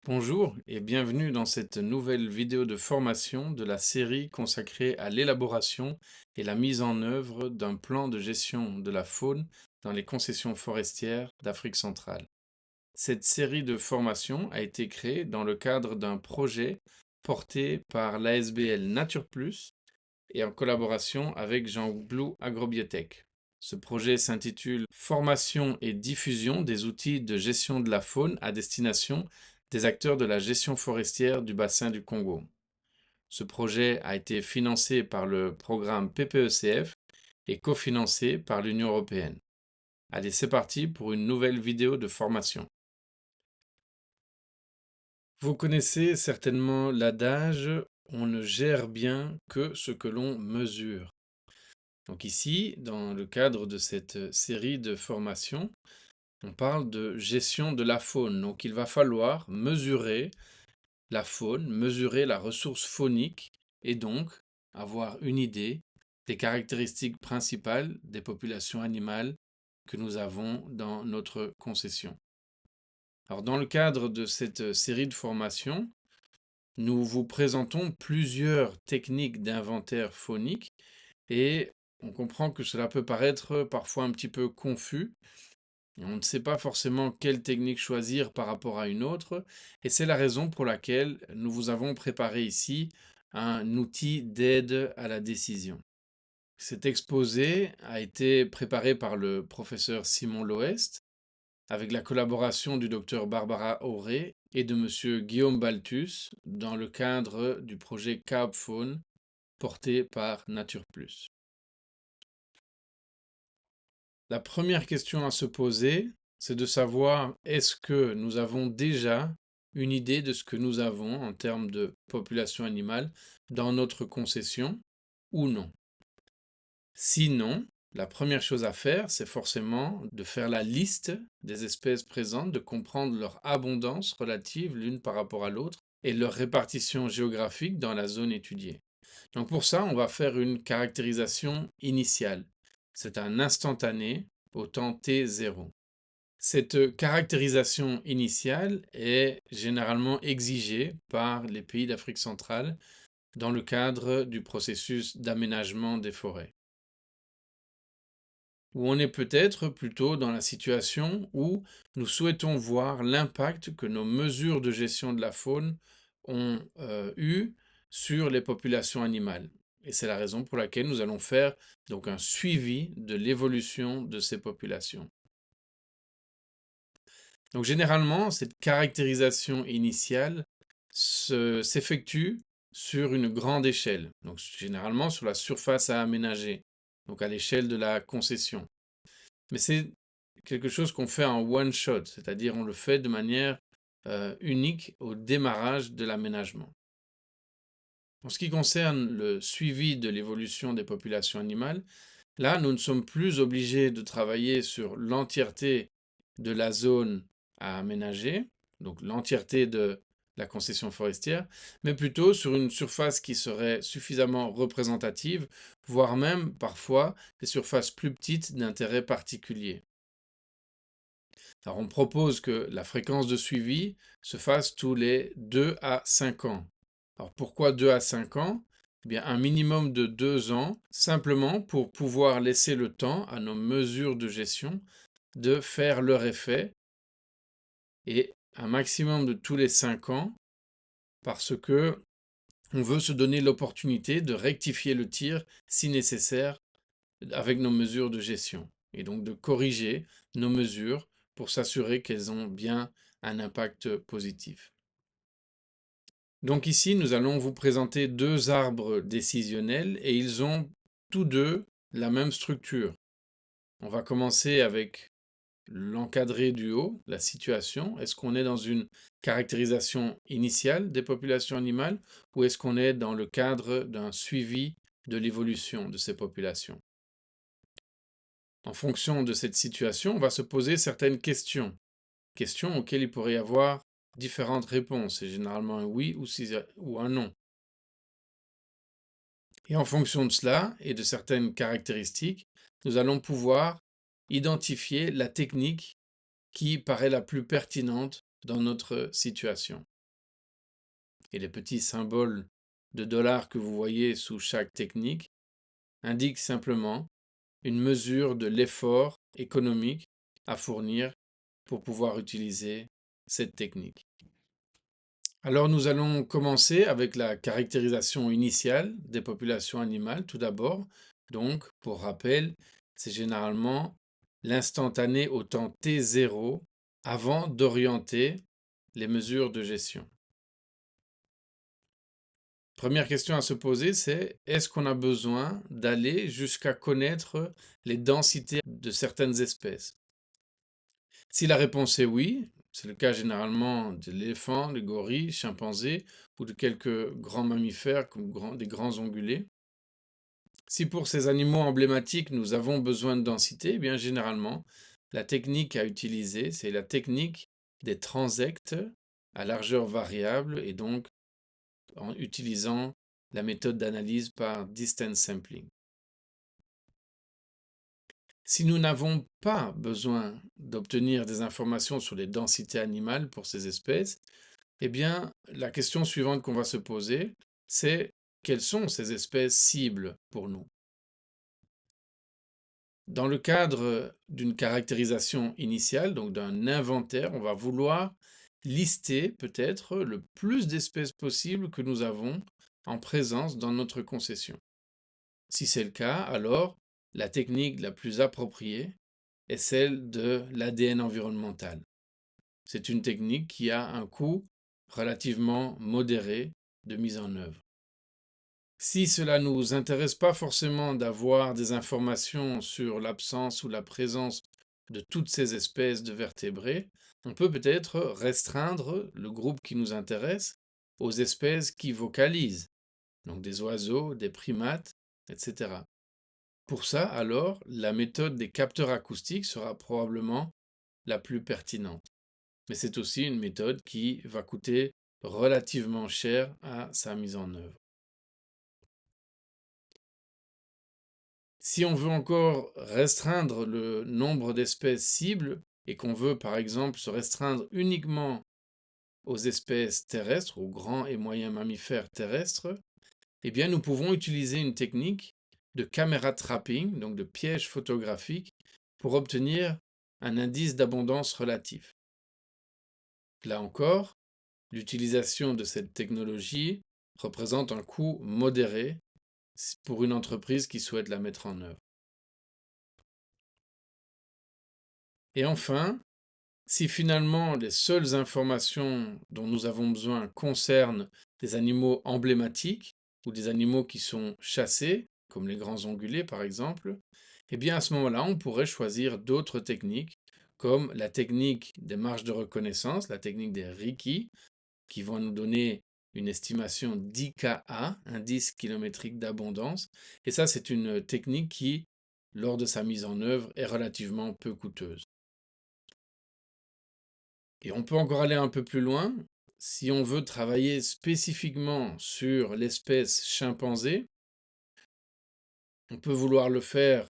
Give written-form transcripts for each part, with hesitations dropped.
Bonjour et bienvenue dans cette nouvelle vidéo de formation de la série consacrée à l'élaboration et la mise en œuvre d'un plan de gestion de la faune dans les concessions forestières d'Afrique centrale. Cette série de formations a été créée dans le cadre d'un projet porté par l'ASBL Nature Plus et en collaboration avec Jean Blou Agrobiotech. Ce projet s'intitule Formation et diffusion des outils de gestion de la faune à destination des acteurs de la gestion forestière du bassin du Congo. Ce projet a été financé par le programme PPECF et cofinancé par l'Union européenne. Allez, c'est parti pour une nouvelle vidéo de formation. Vous connaissez certainement l'adage on ne gère bien que ce que l'on mesure. Donc ici, dans le cadre de cette série de formations, on parle de gestion de la faune. Donc il va falloir mesurer la faune, mesurer la ressource faunique et donc avoir une idée des caractéristiques principales des populations animales que nous avons dans notre concession. Alors dans le cadre de cette série de formations, nous vous présentons plusieurs techniques d'inventaire faunique et on comprend que cela peut paraître parfois un petit peu confus. On ne sait pas forcément quelle technique choisir par rapport à une autre, et c'est la raison pour laquelle nous vous avons préparé ici un outil d'aide à la décision. Cet exposé a été préparé par le professeur Simon Loest, avec la collaboration du docteur Barbara Auré et de monsieur Guillaume Balthus, dans le cadre du projet Carb Faune porté par Nature Plus. La première question à se poser, c'est de savoir est-ce que nous avons déjà une idée de ce que nous avons en termes de population animale dans notre concession ou non. Sinon, la première chose à faire, c'est forcément de faire la liste des espèces présentes, de comprendre leur abondance relative l'une par rapport à l'autre et leur répartition géographique dans la zone étudiée. Donc pour ça, on va faire une caractérisation initiale. C'est un instantané au temps t0. Cette caractérisation initiale est généralement exigée par les pays d'Afrique centrale dans le cadre du processus d'aménagement des forêts. Où on est peut-être plutôt dans la situation où nous souhaitons voir l'impact que nos mesures de gestion de la faune ont eu sur les populations animales. Et c'est la raison pour laquelle nous allons faire donc un suivi de l'évolution de ces populations. Donc généralement, cette caractérisation initiale s'effectue sur une grande échelle, donc généralement sur la surface à aménager, donc à l'échelle de la concession. Mais c'est quelque chose qu'on fait en one shot, c'est-à-dire on le fait de manière unique au démarrage de l'aménagement. En ce qui concerne le suivi de l'évolution des populations animales, là, nous ne sommes plus obligés de travailler sur l'entièreté de la zone à aménager, donc l'entièreté de la concession forestière, mais plutôt sur une surface qui serait suffisamment représentative, voire même parfois des surfaces plus petites d'intérêt particulier. Alors on propose que la fréquence de suivi se fasse tous les 2 à 5 ans. Alors pourquoi 2 à 5 ans? Eh bien un minimum de 2 ans, simplement pour pouvoir laisser le temps à nos mesures de gestion de faire leur effet, et un maximum de tous les 5 ans, parce que on veut se donner l'opportunité de rectifier le tir si nécessaire avec nos mesures de gestion, et donc de corriger nos mesures pour s'assurer qu'elles ont bien un impact positif. Donc ici, nous allons vous présenter deux arbres décisionnels et ils ont tous deux la même structure. On va commencer avec l'encadré du haut, la situation. Est-ce qu'on est dans une caractérisation initiale des populations animales ou est-ce qu'on est dans le cadre d'un suivi de l'évolution de ces populations? En fonction de cette situation, on va se poser certaines questions. Questions auxquelles il pourrait y avoir différentes réponses. C'est généralement un oui ou un non. Et en fonction de cela et de certaines caractéristiques, nous allons pouvoir identifier la technique qui paraît la plus pertinente dans notre situation. Et les petits symboles de dollars que vous voyez sous chaque technique indiquent simplement une mesure de l'effort économique à fournir pour pouvoir utiliser cette technique. Alors nous allons commencer avec la caractérisation initiale des populations animales tout d'abord. Donc, pour rappel, c'est généralement l'instantané au temps t0 avant d'orienter les mesures de gestion. Première question à se poser, c'est est-ce qu'on a besoin d'aller jusqu'à connaître les densités de certaines espèces? Si la réponse est oui, c'est le cas généralement de l'éléphant, des gorilles, chimpanzés ou de quelques grands mammifères comme des grands ongulés. Si pour ces animaux emblématiques nous avons besoin de densité, eh bien généralement la technique à utiliser, c'est la technique des transects à largeur variable et donc en utilisant la méthode d'analyse par distance sampling. Si nous n'avons pas besoin d'obtenir des informations sur les densités animales pour ces espèces, eh bien, la question suivante qu'on va se poser, c'est quelles sont ces espèces cibles pour nous? Dans le cadre d'une caractérisation initiale, donc d'un inventaire, on va vouloir lister peut-être le plus d'espèces possibles que nous avons en présence dans notre concession. Si c'est le cas, alors la technique la plus appropriée est celle de l'ADN environnemental. C'est une technique qui a un coût relativement modéré de mise en œuvre. Si cela ne nous intéresse pas forcément d'avoir des informations sur l'absence ou la présence de toutes ces espèces de vertébrés, on peut peut-être restreindre le groupe qui nous intéresse aux espèces qui vocalisent, donc des oiseaux, des primates, etc. Pour ça, alors, la méthode des capteurs acoustiques sera probablement la plus pertinente. Mais c'est aussi une méthode qui va coûter relativement cher à sa mise en œuvre. Si on veut encore restreindre le nombre d'espèces cibles et qu'on veut par exemple se restreindre uniquement aux espèces terrestres, aux grands et moyens mammifères terrestres, eh bien nous pouvons utiliser une technique de caméra trapping, donc de piège photographique, pour obtenir un indice d'abondance relatif. Là encore, l'utilisation de cette technologie représente un coût modéré pour une entreprise qui souhaite la mettre en œuvre. Et enfin, si finalement les seules informations dont nous avons besoin concernent des animaux emblématiques ou des animaux qui sont chassés, comme les grands ongulés par exemple, eh bien à ce moment-là, on pourrait choisir d'autres techniques, comme la technique des marges de reconnaissance, la technique des Rikki, qui vont nous donner une estimation d'IKA, indice kilométrique d'abondance. Et ça, c'est une technique qui, lors de sa mise en œuvre, est relativement peu coûteuse. Et on peut encore aller un peu plus loin. Si on veut travailler spécifiquement sur l'espèce chimpanzé, on peut vouloir le faire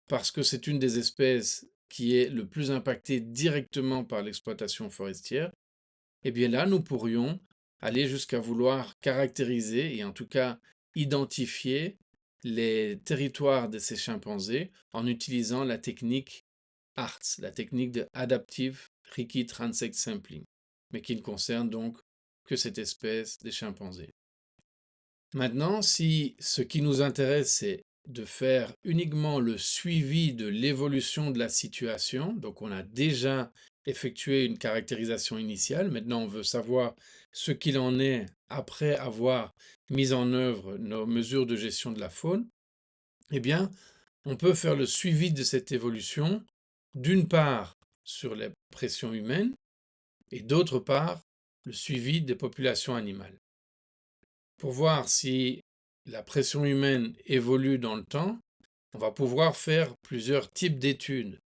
parce que c'est une des espèces qui est le plus impactée directement par l'exploitation forestière. Et bien là, nous pourrions aller jusqu'à vouloir caractériser et en tout cas identifier les territoires de ces chimpanzés en utilisant la technique ARTS, la technique de Adaptive Rikki Transect Sampling, mais qui ne concerne donc que cette espèce des chimpanzés. Maintenant, si ce qui nous intéresse, c'est de faire uniquement le suivi de l'évolution de la situation, donc on a déjà effectué une caractérisation initiale, maintenant on veut savoir ce qu'il en est après avoir mis en œuvre nos mesures de gestion de la faune, eh bien, on peut faire le suivi de cette évolution, d'une part sur les pressions humaines et d'autre part le suivi des populations animales. Pour voir si la pression humaine évolue dans le temps, on va pouvoir faire plusieurs types d'études.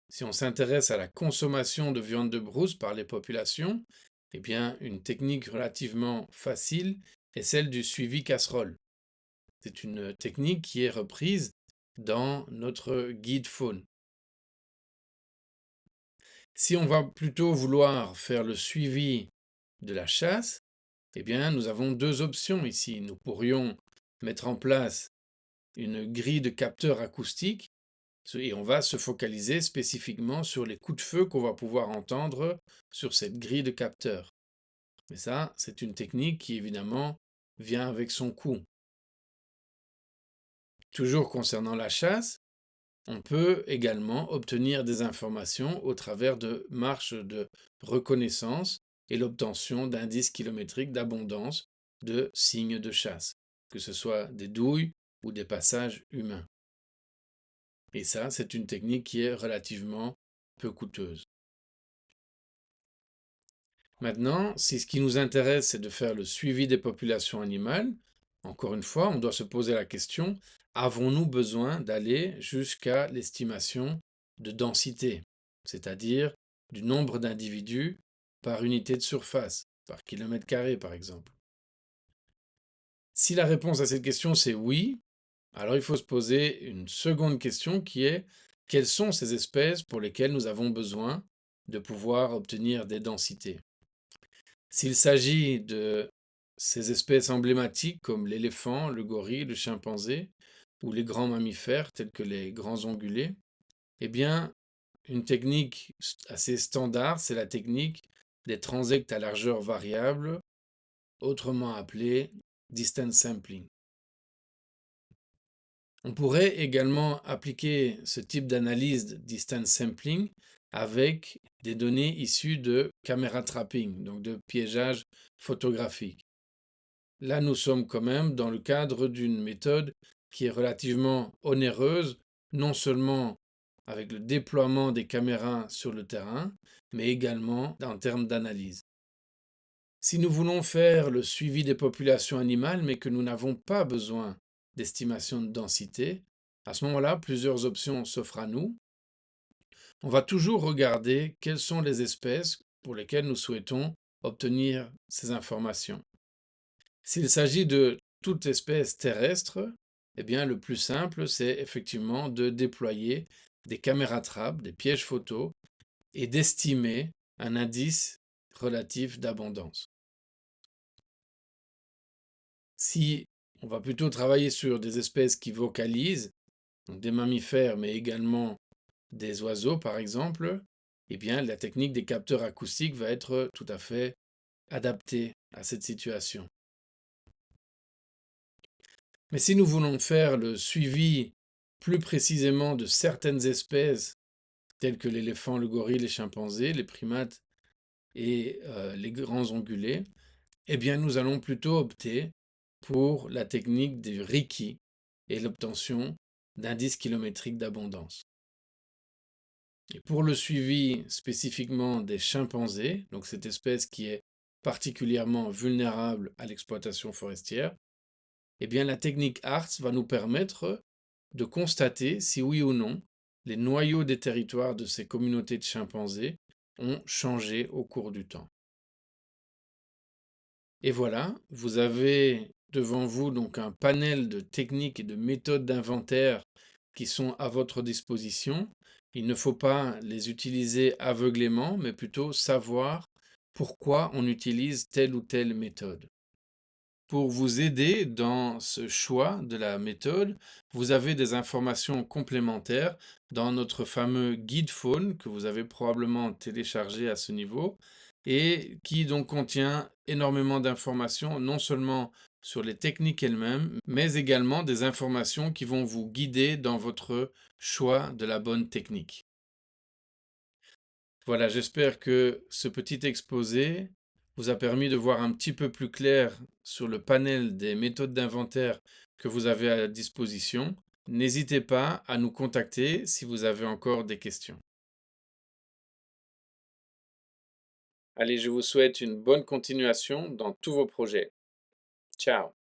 Si on s'intéresse à la consommation de viande de brousse par les populations, eh bien, une technique relativement facile est celle du suivi casserole. C'est une technique qui est reprise dans notre guide faune. Si on va plutôt vouloir faire le suivi de la chasse, Eh bien, nous avons deux options ici. Nous pourrions mettre en place une grille de capteurs acoustiques et on va se focaliser spécifiquement sur les coups de feu qu'on va pouvoir entendre sur cette grille de capteurs. Mais ça, c'est une technique qui évidemment vient avec son coût. Toujours concernant la chasse, on peut également obtenir des informations au travers de marches de reconnaissance et l'obtention d'indices kilométriques d'abondance de signes de chasse, que ce soit des douilles ou des passages humains. Et ça, c'est une technique qui est relativement peu coûteuse. Maintenant, si ce qui nous intéresse, c'est de faire le suivi des populations animales, encore une fois, on doit se poser la question, avons-nous besoin d'aller jusqu'à l'estimation de densité, c'est-à-dire du nombre d'individus par unité de surface, par kilomètre carré par exemple? Si la réponse à cette question c'est oui, alors il faut se poser une seconde question qui est quelles sont ces espèces pour lesquelles nous avons besoin de pouvoir obtenir des densités? S'il s'agit de ces espèces emblématiques comme l'éléphant, le gorille, le chimpanzé ou les grands mammifères tels que les grands ongulés, eh bien, une technique assez standard, c'est la technique des transects à largeur variable, autrement appelée distance sampling. On pourrait également appliquer ce type d'analyse de distance sampling avec des données issues de caméra trapping, donc de piégeage photographique. Là, nous sommes quand même dans le cadre d'une méthode qui est relativement onéreuse, non seulement avec le déploiement des caméras sur le terrain, mais également en termes d'analyse. Si nous voulons faire le suivi des populations animales, mais que nous n'avons pas besoin d'estimation de densité, à ce moment-là, plusieurs options s'offrent à nous. On va toujours regarder quelles sont les espèces pour lesquelles nous souhaitons obtenir ces informations. S'il s'agit de toute espèce terrestre, eh bien le plus simple, c'est effectivement de déployer des caméras trappes, des pièges photos, et d'estimer un indice relatif d'abondance. Si on va plutôt travailler sur des espèces qui vocalisent, donc des mammifères, mais également des oiseaux par exemple, eh bien la technique des capteurs acoustiques va être tout à fait adaptée à cette situation. Mais si nous voulons faire le suivi plus précisément de certaines espèces, telles que l'éléphant, le gorille, les chimpanzés, les primates et les grands ongulés, eh bien nous allons plutôt opter pour la technique du Riki et l'obtention d'indices kilométriques d'abondance. Et pour le suivi spécifiquement des chimpanzés, donc cette espèce qui est particulièrement vulnérable à l'exploitation forestière, eh bien la technique ARTS va nous permettre de constater si oui ou non les noyaux des territoires de ces communautés de chimpanzés ont changé au cours du temps. Et voilà, vous avez devant vous donc un panel de techniques et de méthodes d'inventaire qui sont à votre disposition. Il ne faut pas les utiliser aveuglément, mais plutôt savoir pourquoi on utilise telle ou telle méthode. Pour vous aider dans ce choix de la méthode, vous avez des informations complémentaires dans notre fameux guide faune que vous avez probablement téléchargé à ce niveau et qui donc contient énormément d'informations, non seulement sur les techniques elles-mêmes, mais également des informations qui vont vous guider dans votre choix de la bonne technique. Voilà, j'espère que ce petit exposé vous a permis de voir un petit peu plus clair sur le panel des méthodes d'inventaire que vous avez à disposition. N'hésitez pas à nous contacter si vous avez encore des questions. Allez, je vous souhaite une bonne continuation dans tous vos projets. Ciao!